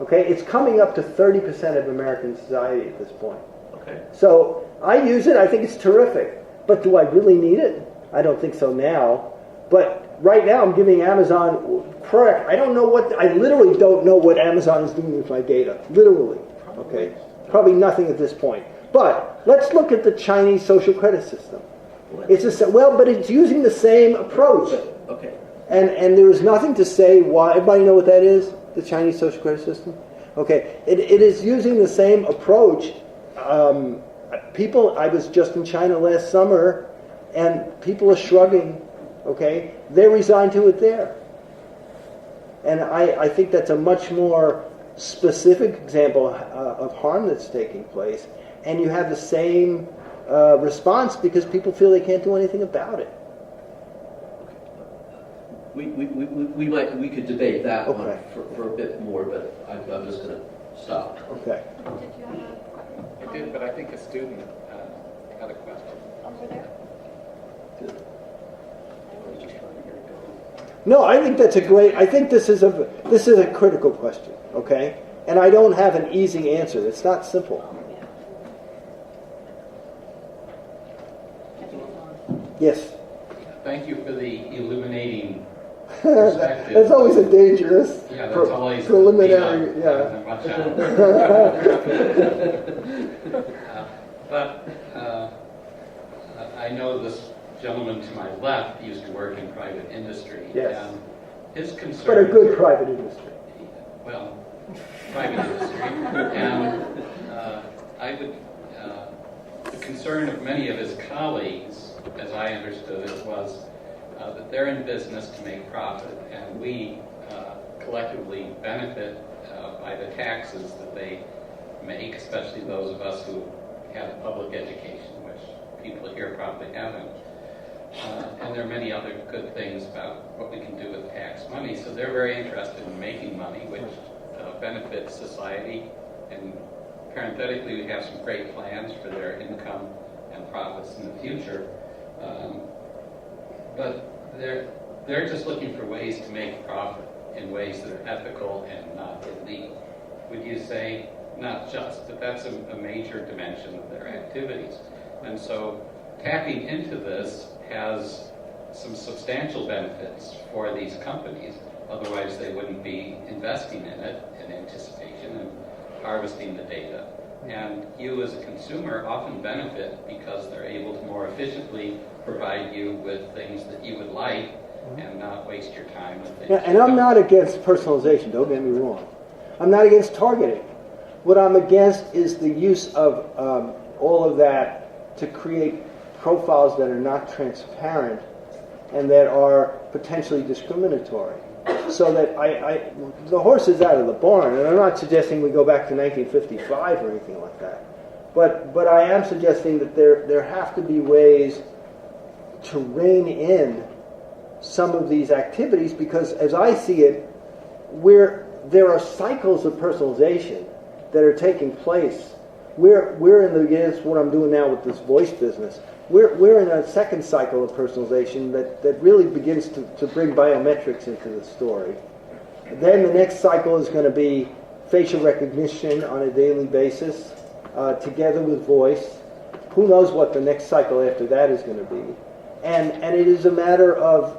Okay? It's coming up to 30% of American society at this point. Okay. So I use it. I think it's terrific. But do I really need it? I don't think so now. But right now I'm giving Amazon, correct, I literally don't know what Amazon is doing with my data. Literally. Okay? Probably nothing at this point. But let's look at the Chinese social credit system. But it's using the same approach. Okay. And there is nothing to say why. Everybody know what that is? The Chinese social credit system? Okay. It is using the same approach. I was just in China last summer, and people are shrugging. Okay. They're resigned to it there. And I think that's a much more specific example of harm that's taking place. And you have the same response because people feel they can't do anything about it. We could debate that Okay. one for a bit more, but I'm just going to stop. Okay. Did you have a question? I did, but I think a student had a question. Over there? No, I think that's I think this is a critical question, okay? And I don't have an easy answer. It's not simple. Yes. Thank you for the illuminating perspective. That's always a dangerous Yeah, that's always preliminary. the, Yeah. Watch out. But I know this gentleman to my left used to work in private industry. Yes. And his concern. But a good private industry. Well, private industry. And the concern of many of his colleagues, as I understood it, was that they're in business to make profit, and we collectively benefit by the taxes that they make, especially those of us who have public education, which people here probably haven't. And there are many other good things about what we can do with tax money. So they're very interested in making money, which benefits society. And parenthetically, we have some great plans for their income and profits in the future. But they're just looking for ways to make profit in ways that are ethical and not illegal. Would you say not just, but that's a major dimension of their activities. And so tapping into this has some substantial benefits for these companies. Otherwise, they wouldn't be investing in it in anticipation and harvesting the data. And you as a consumer often benefit because they're able to more efficiently provide you with things that you would like and not waste your time with things. Yeah, and I'm not against personalization, don't get me wrong. I'm not against targeting. What I'm against is the use of all of that to create profiles that are not transparent and that are potentially discriminatory. So that the horse is out of the barn, and I'm not suggesting we go back to 1955 or anything like that. But I am suggesting that there have to be ways to rein in some of these activities, because as I see it, there are cycles of personalization that are taking place. We're in the what I'm doing now with this voice business. We're in a second cycle of personalization that really begins to bring biometrics into the story. Then the next cycle is going to be facial recognition on a daily basis, together with voice. Who knows what the next cycle after that is going to be? And it is a matter of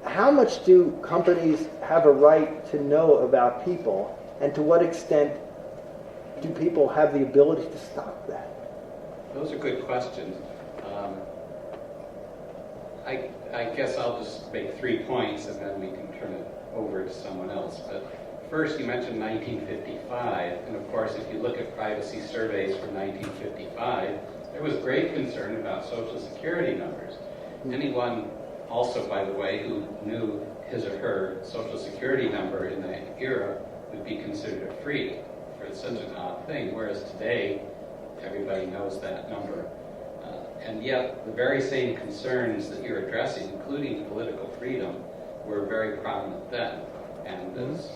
how much do companies have a right to know about people, and to what extent do people have the ability to stop that? Those are good questions. I guess I'll just make 3 points and then we can turn it over to someone else. But first, you mentioned 1955, and of course, if you look at privacy surveys from 1955, there was great concern about Social Security numbers. Anyone also, by the way, who knew his or her Social Security number in that era would be considered a freak for such an odd thing, whereas today, everybody knows that number. And yet, the very same concerns that you're addressing, including political freedom, were very prominent then. And as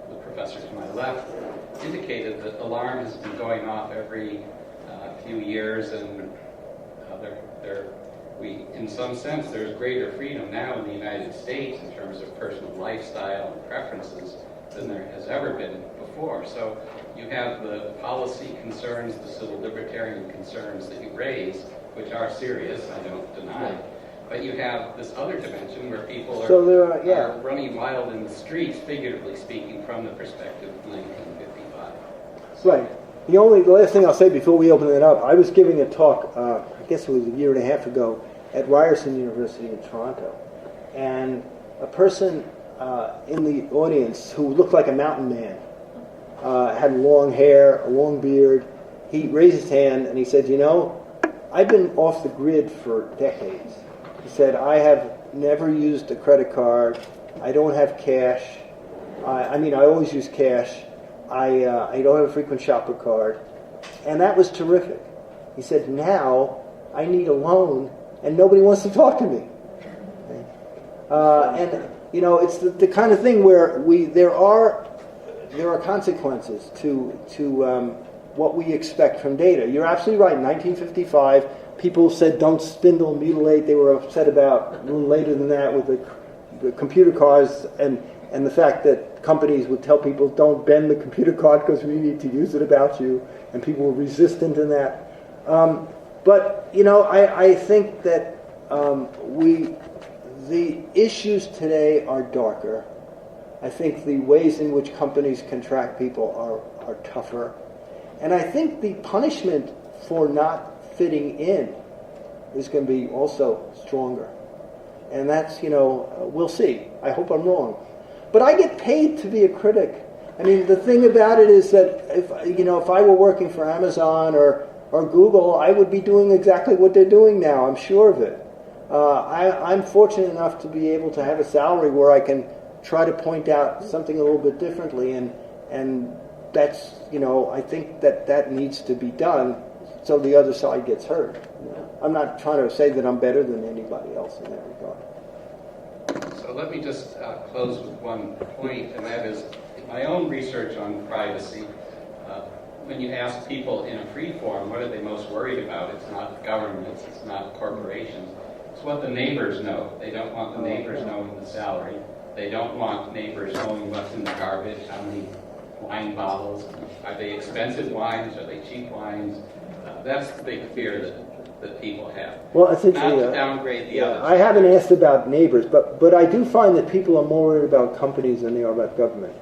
the professor to my left indicated, that alarm has been going off every few years, and in some sense, there's greater freedom now in the United States in terms of personal lifestyle and preferences than there has ever been before. So you have the policy concerns, the civil libertarian concerns that you raise, which are serious, I don't deny. But you have this other dimension where people are running wild in the streets, figuratively speaking, from the perspective of 1955. Right. The last thing I'll say before we open it up, I was giving a talk, I guess it was a year and a half ago, at Ryerson University in Toronto. And a person in the audience who looked like a mountain man, had long hair, a long beard, he raised his hand and he said, you know, I've been off the grid for decades. He said, I have never used a credit card. I don't have cash. I always use cash. I don't have a frequent shopper card. And that was terrific. He said, now I need a loan and nobody wants to talk to me. And, you know, it's the kind of thing where there are consequences to what we expect from data. You're absolutely right. In 1955, people said don't spindle, mutilate. They were upset about a little later than that with the computer cards and the fact that companies would tell people don't bend the computer card because we need to use it about you, and people were resistant in that. But, you know, I think that the issues today are darker. I think the ways in which companies can track people are tougher. And I think the punishment for not fitting in is going to be also stronger. And that's, you know, we'll see. I hope I'm wrong. But I get paid to be a critic. I mean, the thing about it is that if I were working for Amazon or Google, I would be doing exactly what they're doing now. I'm sure of it. I'm fortunate enough to be able to have a salary where I can try to point out something a little bit differently, and that's, you know, I think that needs to be done so the other side gets heard. You know? I'm not trying to say that I'm better than anybody else in that regard. So let me just close with one point, and that is my own research on privacy. When you ask people in a free form, what are they most worried about? It's not governments, it's not corporations. It's what the neighbors know. They don't want the neighbors knowing the salary. They don't want neighbors knowing what's in the garbage, how many wine bottles. Are they expensive wines? Are they cheap wines? That's the big fear that people have. Well, essentially, not to downgrade the others. I haven't asked about neighbors, but I do find that people are more worried about companies than they are about government.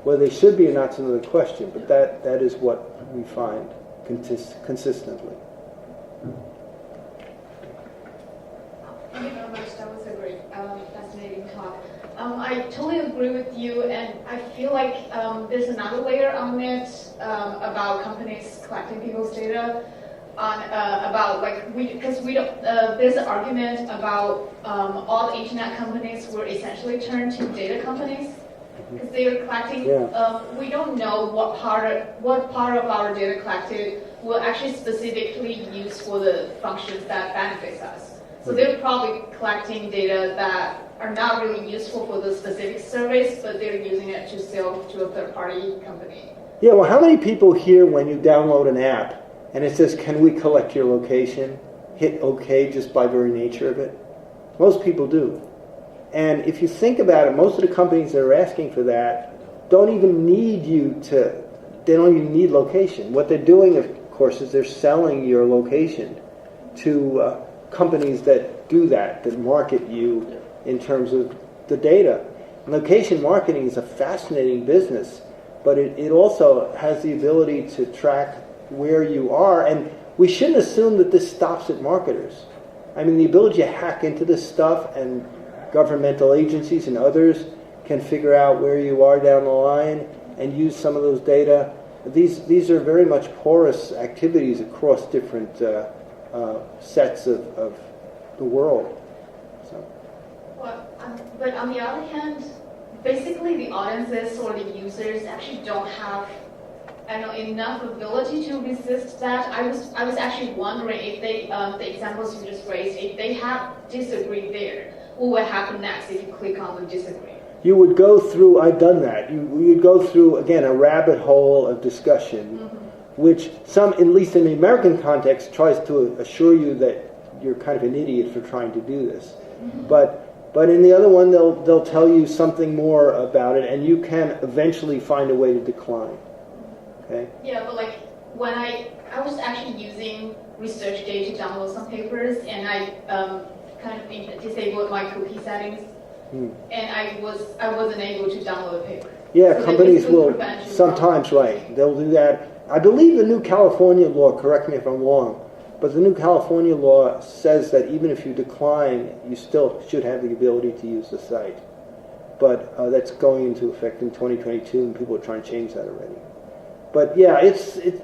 Whether they should be or not is another question, but that is what we find consistently. Thank you very much. That was a great, fascinating talk. I totally agree with you, and I feel like there's another layer on it about companies collecting people's data. There's an argument about all the internet companies were essentially turned to data companies because they are collecting. Yeah. We don't know what part of our data collected will actually specifically use for the functions that benefits us. So they're probably collecting data that are not really useful for the specific service, but they're using it to sell to a third-party company. Yeah, well, how many people here, when you download an app and it says, can we collect your location, hit OK just by very nature of it? Most people do. And if you think about it, most of the companies that are asking for that don't even need location. What they're doing, of course, is they're selling your location to companies that do that market you in terms of the data. Location marketing is a fascinating business, but it also has the ability to track where you are. And we shouldn't assume that this stops at marketers. I mean, the ability to hack into this stuff, and governmental agencies and others can figure out where you are down the line and use some of those data. These are very much porous activities across different sets of the world. So. Well, but on the other hand, basically the audiences or the users actually don't have enough ability to resist that. I was actually wondering if they, the examples you just raised, if they have disagreed there, what would happen next if you click on the disagree? You would go through, I've done that, you would go through, again, a rabbit hole of discussion, which some, at least in the American context, tries to assure you that you're kind of an idiot for trying to do this. But in the other one, they'll tell you something more about it, and you can eventually find a way to decline. Okay? Yeah, but like when I was actually using ResearchGate to download some papers, and I kind of disabled my cookie settings, and I wasn't able to download a paper. Yeah, so companies will sometimes, right, they'll do that. I believe the new California law, correct me if I'm wrong, but the new California law says that even if you decline, you still should have the ability to use the site. But that's going into effect in 2022, and people are trying to change that already. But yeah,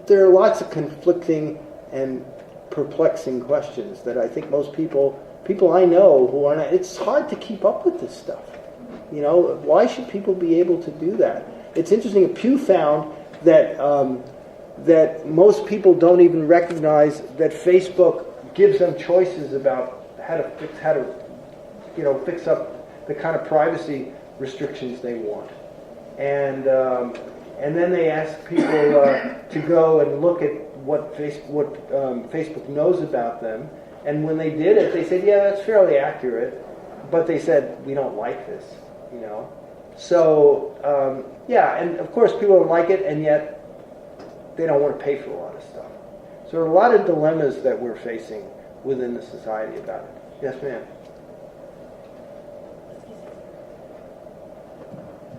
there are lots of conflicting and perplexing questions that I think most people I know who are not, it's hard to keep up with this stuff. You know, why should people be able to do that? It's interesting, Pew found that that most people don't even recognize that Facebook gives them choices about how to fix up the kind of privacy restrictions they want. And then they ask people to go and look at what Facebook knows about them. And when they did it, they said, yeah, that's fairly accurate. But they said, we don't like this, you know. So, yeah, and of course people don't like it, and yet they don't want to pay for a lot of stuff. So there are a lot of dilemmas that we're facing within the society about it. Yes, ma'am.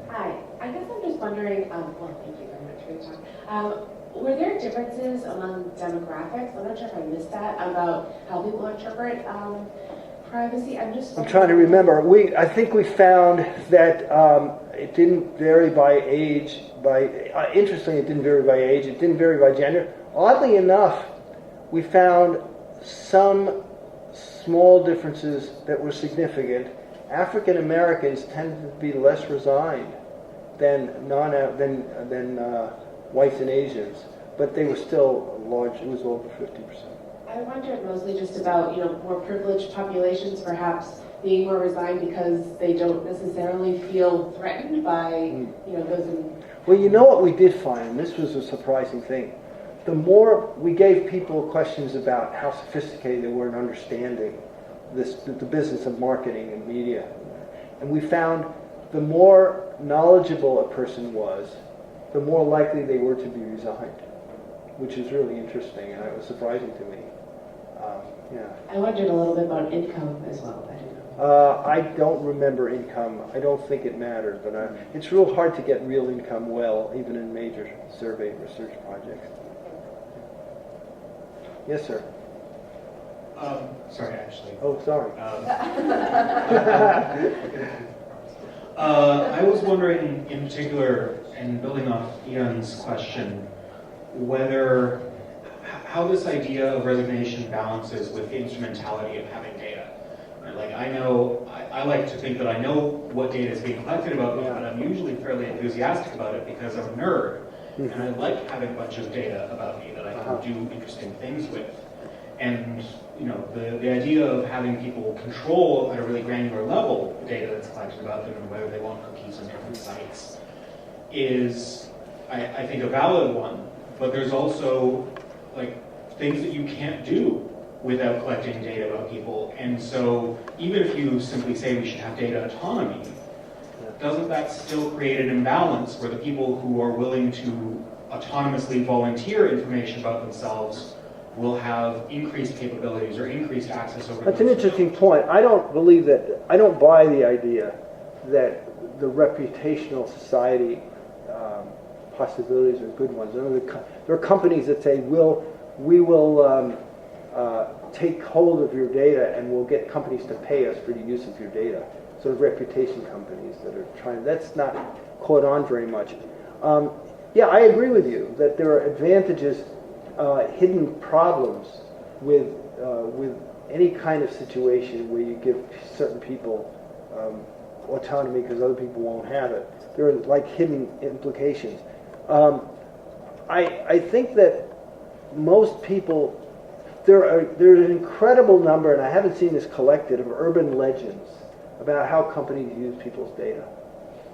Hi, I guess I'm just wondering, well, thank you very much for your time. Were there differences among demographics? I'm not sure if I missed that, about how people interpret privacy. I'm trying to remember. I think we found that it didn't vary by age. Interestingly, it didn't vary by age. It didn't vary by gender. Oddly enough, we found some small differences that were significant. African Americans tended to be less resigned than whites and Asians, but they were still large. It was over 50%. I wondered mostly just about, more privileged populations perhaps being more resigned because they don't necessarily feel threatened by, those in... Well, you know what we did find, and this was a surprising thing. The more we gave people questions about how sophisticated they were in understanding the business of marketing and media, and we found the more knowledgeable a person was, the more likely they were to be resigned, which is really interesting, and it was surprising to me. Yeah. I wondered a little bit about income as well. I didn't know. I don't remember income. I don't think it matters, but it's real hard to get real income well, even in major survey research projects. Yes, sir. Sorry, actually. Oh, sorry. I was wondering, in particular, and building off Ian's question, how this idea of resignation balances with the instrumentality of having data. Right? Like, I like to think that I know what data is being collected about me, but I'm usually fairly enthusiastic about it because I'm a nerd, and I like having a bunch of data about me that I can do interesting things with. And the idea of having people control at a really granular level the data that's collected about them and whether they want cookies on different sites is, I think, a valid one. But there's also things that you can't do without collecting data about people. And so even if you simply say we should have data autonomy, doesn't that still create an imbalance where the people who are willing to autonomously volunteer information about themselves will have increased capabilities or increased access over... That's an interesting point. I don't buy the idea that the reputational society possibilities are good ones. There are companies that say, we'll we will take hold of your data and we'll get companies to pay us for the use of your data. Sort of reputation companies that are trying. That's not caught on very much. Yeah, I agree with you that there are advantages, hidden problems with any kind of situation where you give certain people autonomy because other people won't have it. There are like hidden implications. I think that most people, there's an incredible number, and I haven't seen this collected, of urban legends about how companies use people's data.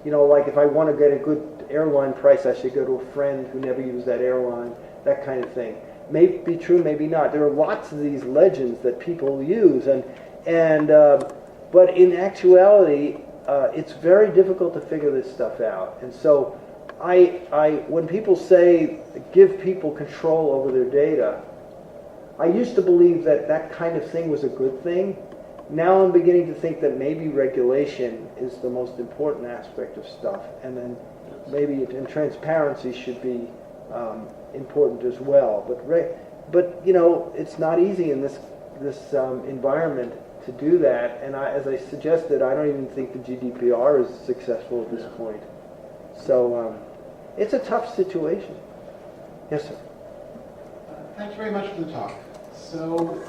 You know, like if I want to get a good airline price, I should go to a friend who never used that airline, that kind of thing. May be true, maybe not. There are lots of these legends that people use, but in actuality, it's very difficult to figure this stuff out. And so, when people say give people control over their data, I used to believe that kind of thing was a good thing. Now I'm beginning to think that maybe regulation is the most important aspect of stuff, and then maybe and transparency should be important as well. But you know, it's not easy in this environment to do that. And as I suggested, I don't even think the GDPR is successful at this point. So it's a tough situation. Yes, sir. Thank you very much for the talk. So,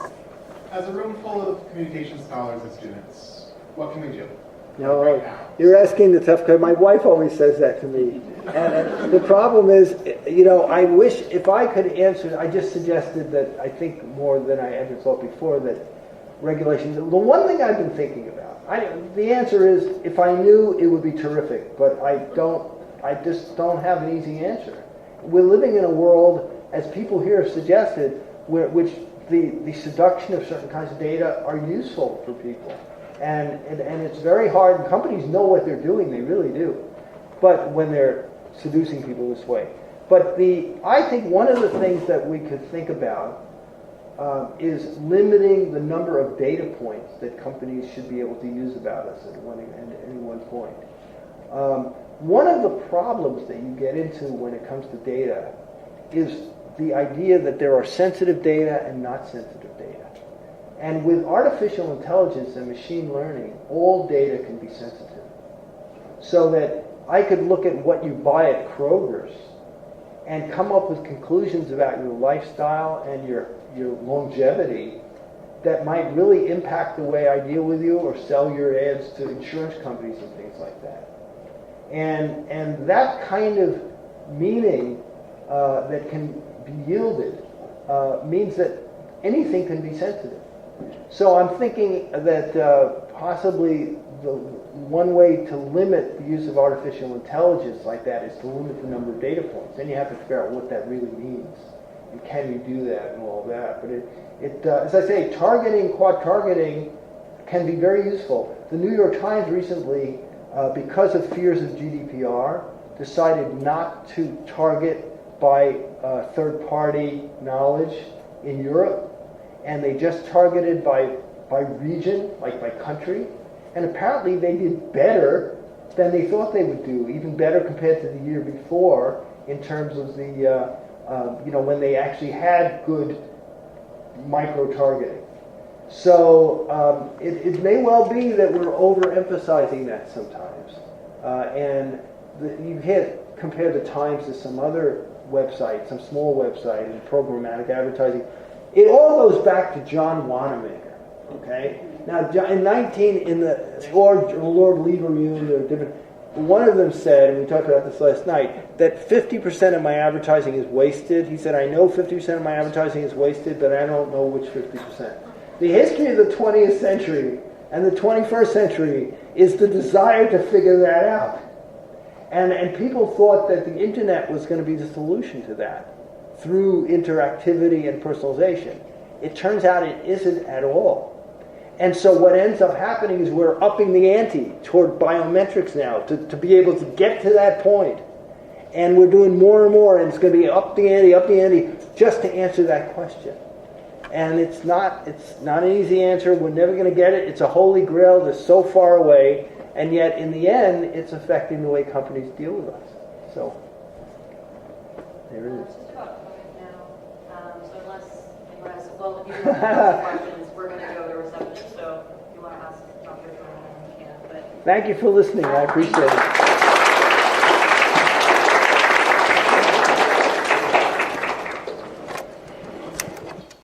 as a room full of communication scholars and students, what can we do? No, right now? you're asking the tough question. My wife always says that to me. And the problem is, you know, I wish if I could answer, I just suggested that I think more than I ever thought before that regulations, the one thing I've been thinking about, the answer is if I knew it would be terrific, but I just don't have an easy answer. We're living in a world, as people here have suggested, which the seduction of certain kinds of data are useful for people. And it's very hard, and companies know what they're doing, they really do, but when they're seducing people this way. But I think one of the things that we could think about is limiting the number of data points that companies should be able to use about us at any one point. One of the problems that you get into when it comes to data is the idea that there are sensitive data and not sensitive data. And with artificial intelligence and machine learning, all data can be sensitive. So that I could look at what you buy at Kroger's and come up with conclusions about your lifestyle and your longevity that might really impact the way I deal with you or sell your ads to insurance companies and things like that. And that kind of meaning that can be yielded means that anything can be sensitive. So I'm thinking that possibly the one way to limit the use of artificial intelligence like that is to limit the number of data points. Then you have to figure out what that really means. And can you do that and all that. But as I say, quad targeting can be very useful. The New York Times recently, because of fears of GDPR, decided not to target by third-party knowledge in Europe, and they just targeted by region, like by country, and apparently they did better than they thought they would do, even better compared to the year before in terms of the, when they actually had good micro-targeting. So it may well be that we're overemphasizing that sometimes, and you can't compare the Times to some other website, some small website in programmatic advertising. It all goes back to John Wanamaker, okay? Now, in the Lord Leverhulme, there are different. One of them said, and we talked about this last night, that 50% of my advertising is wasted. He said, I know 50% of my advertising is wasted, but I don't know which 50%. The history of the 20th century and the 21st century is the desire to figure that out. And people thought that the internet was going to be the solution to that through interactivity and personalization. It turns out it isn't at all. And so what ends up happening is we're upping the ante toward biometrics now to be able to get to that point. And we're doing more and more, and it's going to be up the ante, just to answer that question. And it's not an easy answer. We're never going to get it. It's a holy grail that's so far away. And yet, in the end, it's affecting the way companies deal with us. So, there it is. Just about COVID now. So a lot unless anyone has, well, if you do have questions, we're going to go to reception, so if you want to ask Dr. Turow, you can, but. Thank you for listening. I appreciate it.